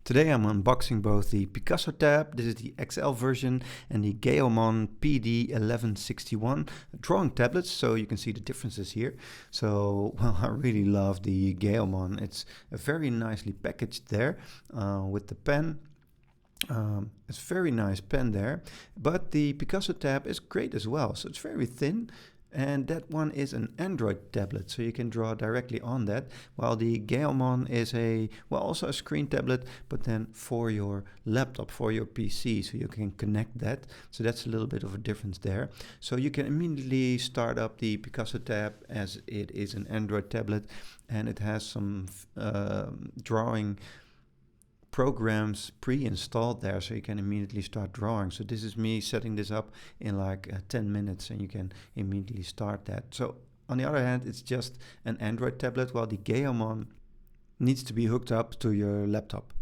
Today I'm unboxing both the Picasso Tab, this is the XL version, and the Gaomon PD1161 drawing tablets, so you can see the differences here. So, well, I really love the Gaomon. It's very nicely packaged there with the pen. It's a very nice pen there, but the Picasso Tab is great as well. So it's very thin. And that one is an Android tablet, so you can draw directly on that, while the Gaomon is also a screen tablet, but then for your laptop, for your PC, so you can connect that. So that's a little bit of a difference there. So you can immediately start up the Picasso Tab as it is an Android tablet, and it has some drawing programs pre-installed there, so you can immediately start drawing. So this is me setting this up in like 10 minutes and you can immediately start that. So on the other hand, it's just an Android tablet, while the Gaomon needs to be hooked up to your laptop.